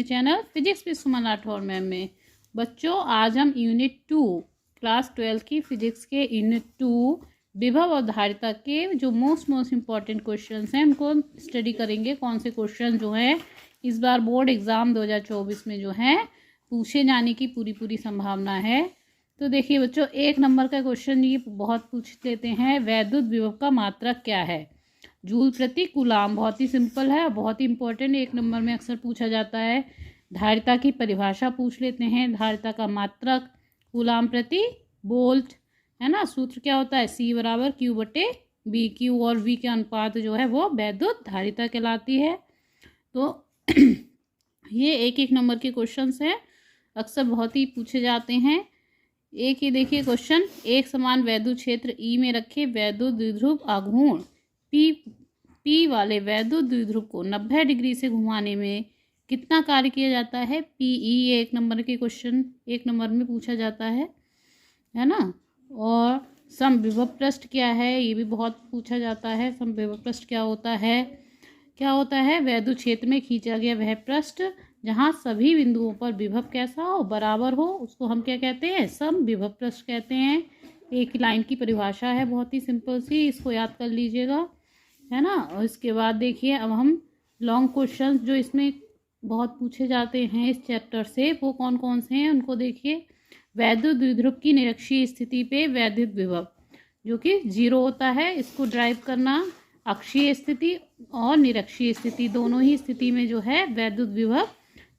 Channel physics with Suman Rathore ma'am में। बच्चों, आज हम यूनिट 2 क्लास 12 की फिजिक्स के यूनिट 2 विभव और धारिता के जो मोस्ट इम्पॉर्टेंट क्वेश्चंस हैं उनको स्टडी करेंगे। कौन से क्वेश्चन जो हैं इस बार बोर्ड एग्ज़ाम 2024 में जो हैं पूछे जाने की पूरी संभावना है। तो देखिए बच्चों, 1 नंबर का क्वेश्चन ये बहुत पूछ लेते हैं, वैद्युत विभव का मात्रक क्या है? जूल प्रति कूलाम। बहुत ही सिंपल है और बहुत ही इंपॉर्टेंट, 1 नंबर में अक्सर पूछा जाता है। धारिता की परिभाषा पूछ लेते हैं, धारिता का मात्रक कूलाम प्रति वोल्ट, है ना। सूत्र क्या होता है? C बराबर Q बटे B। Q और V के अनुपात जो है वो वैद्युत धारिता कहलाती है। तो ये 1 नंबर के क्वेश्चंस हैं, अक्सर बहुत ही पूछे जाते हैं। एक ही देखिए क्वेश्चन, एक समान वैद्युत क्षेत्र E में रखे वैद्युत द्विध्रुव आघूर्ण P वाले वैद्युत द्विध्रुव को 90 डिग्री से घुमाने में कितना कार्य किया जाता है? PE। ये 1 नंबर के क्वेश्चन 1 नंबर में पूछा जाता है ना। और समविभव पृष्ठ क्या है? ये भी बहुत पूछा जाता है। समविभव पृष्ठ क्या होता है? वैद्युत क्षेत्र में खींचा गया वह पृष्ठ जहाँ सभी बिंदुओं पर विभव कैसा हो? बराबर हो, उसको हम क्या कहते हैं? समविभव पृष्ठ कहते हैं। एक लाइन की परिभाषा है, बहुत ही सिंपल सी, इसको याद कर लीजिएगा, है ना। और इसके बाद देखिए अब हम लॉन्ग क्वेश्चंस जो इसमें बहुत पूछे जाते हैं इस चैप्टर से, वो कौन कौन से हैं उनको देखिए। वैद्युत द्विध्रुव की निरक्षीय स्थिति पे वैद्युत विभव जो कि 0 होता है, इसको ड्राइव करना। अक्षीय स्थिति और निरक्षीय स्थिति दोनों ही स्थिति में जो है वैद्युत विभव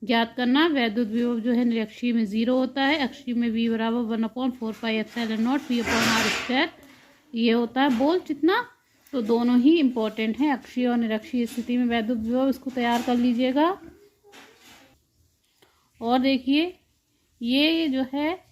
ज्ञात करना। वैद्युत विभव जो है निरक्षीय में 0 होता है, अक्षीय में V बराबर 1/4πε0 P/r²। ये होता है वोल्ट जितना। तो दोनों ही इम्पोर्टेंट हैं, अक्षीय और निरक्षीय स्थिति में वैद्युत विभव, इसको तैयार कर लीजिएगा। और देखिए ये जो है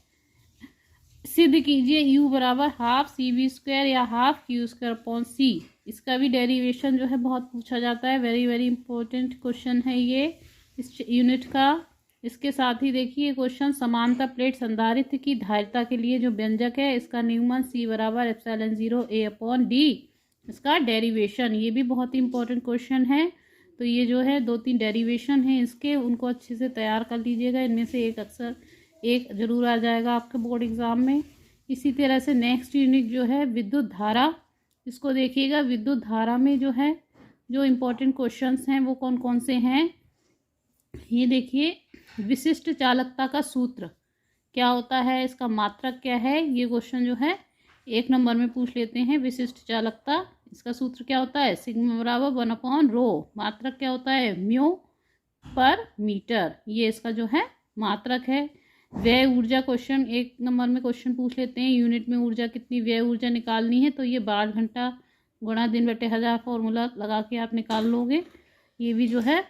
सिद्ध कीजिए U बराबर ½ CV² या ½ Q²/C। इसका भी डेरिवेशन जो है बहुत पूछा जाता है, वेरी इंपॉर्टेंट क्वेश्चन है ये इस यूनिट का। इसके साथ ही देखिए क्वेश्चन, समांतर प्लेट संधारित्र की धारिता के लिए जो व्यंजक है इसका निगमन C बराबर ε0 A/d। इसका डेरिवेशन, ये भी बहुत ही इंपॉर्टेंट क्वेश्चन है। तो ये जो है 2-3 डेरिवेशन है इसके, उनको अच्छे से तैयार कर लीजिएगा। इनमें से एक अक्सर एक जरूर आ जाएगा आपके बोर्ड एग्जाम में। इसी तरह से नेक्स्ट यूनिट जो है विद्युत धारा, इसको देखिएगा। विद्युत धारा में जो है जो इम्पोर्टेंट क्वेश्चंस हैं वो कौन कौन से हैं, ये देखिए। विशिष्ट चालकता का सूत्र क्या होता है? इसका मात्रक क्या है? ये क्वेश्चन जो है 1 नंबर में पूछ लेते हैं। विशिष्ट चालकता, इसका सूत्र क्या होता है? सिग्मा बराबर 1/ρ। मात्रक क्या होता है? μ/मीटर। ये इसका जो है मात्रक है। व्यय ऊर्जा क्वेश्चन 1 नंबर में क्वेश्चन पूछ लेते हैं। यूनिट में ऊर्जा कितनी व्यय ऊर्जा निकालनी है, तो ये 12 घंटा गुणा दिन/1000 फॉर्मूला लगा के आप निकाल लोगे। ये भी जो है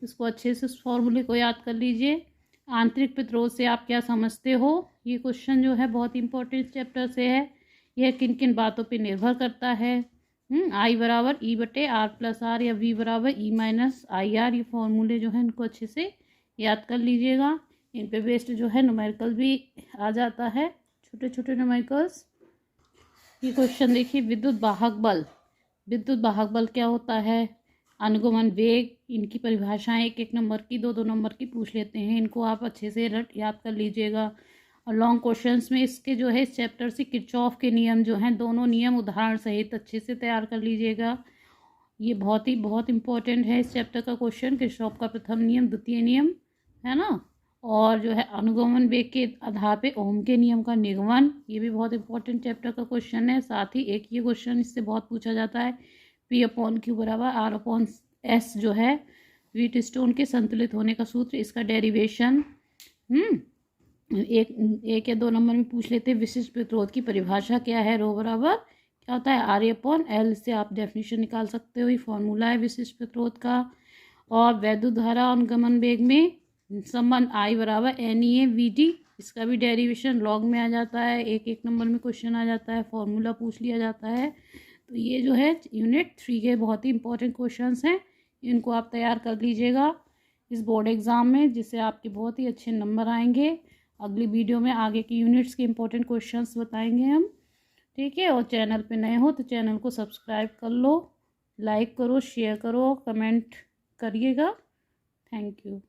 इसको अच्छे से उस फॉर्मूले को याद कर लीजिए। आंतरिक प्रतिरोध से आप क्या समझते हो? ये क्वेश्चन जो है बहुत इंपॉर्टेंट चैप्टर से है। यह किन किन बातों पे निर्भर करता है? I बराबर E/R+R या V बराबर E-IR। ये फॉर्मूले जो है इनको अच्छे से याद कर लीजिएगा। इन पे बेस्ड जो है न्यूमेरिकल भी आ जाता है, छोटे न्यूमेरिकल्स। ये क्वेश्चन देखिए, विद्युत वाहक बल क्या होता है? अनुगमन वेग, इनकी परिभाषाएं 1 नंबर की 2 नंबर की पूछ लेते हैं, इनको आप अच्छे से याद कर लीजिएगा। और लॉन्ग क्वेश्चंस में इसके जो है इस चैप्टर से किरचॉफ के नियम जो हैं, दोनों नियम उदाहरण सहित अच्छे से तैयार कर लीजिएगा। ये बहुत इंपॉर्टेंट है इस चैप्टर का क्वेश्चन। किरचॉफ का प्रथम नियम, द्वितीय नियम, है ना। और जो है अनुगमन वेग के आधार पे ओम के नियम का निगमन, ये भी बहुत इंपॉर्टेंट चैप्टर का क्वेश्चन है। साथ ही एक ये क्वेश्चन इससे बहुत पूछा जाता है, P/Q बराबर R/S जो है व्हीटस्टोन के संतुलित होने का सूत्र, इसका डेरिवेशन। एक या 2 नंबर में पूछ लेते हैं। विशिष्ट प्रतिरोध की परिभाषा क्या है? ρ बराबर क्या होता है? RA/L से आप डेफिनेशन निकाल सकते हो, ये फॉर्मूला है विशिष्ट प्रतिरोध का। और वैद्युत धारा अनुगमन वेग में संबंध I बराबर NEA/VD, इसका भी डेरिवेशन लॉग में आ जाता है। 1 नंबर में क्वेश्चन आ जाता है, फॉर्मूला पूछ लिया जाता है। तो ये जो है यूनिट 3 के बहुत ही इंपॉर्टेंट क्वेश्चंस हैं, इनको आप तैयार कर लीजिएगा इस बोर्ड एग्ज़ाम में, जिससे आपके बहुत ही अच्छे नंबर आएंगे। अगली वीडियो में आगे की यूनिट्स के इंपॉर्टेंट क्वेश्चंस बताएंगे हम, ठीक है। और चैनल पे नए हो तो चैनल को सब्सक्राइब कर लो, लाइक करो, शेयर करो, कमेंट करिएगा। Thank you.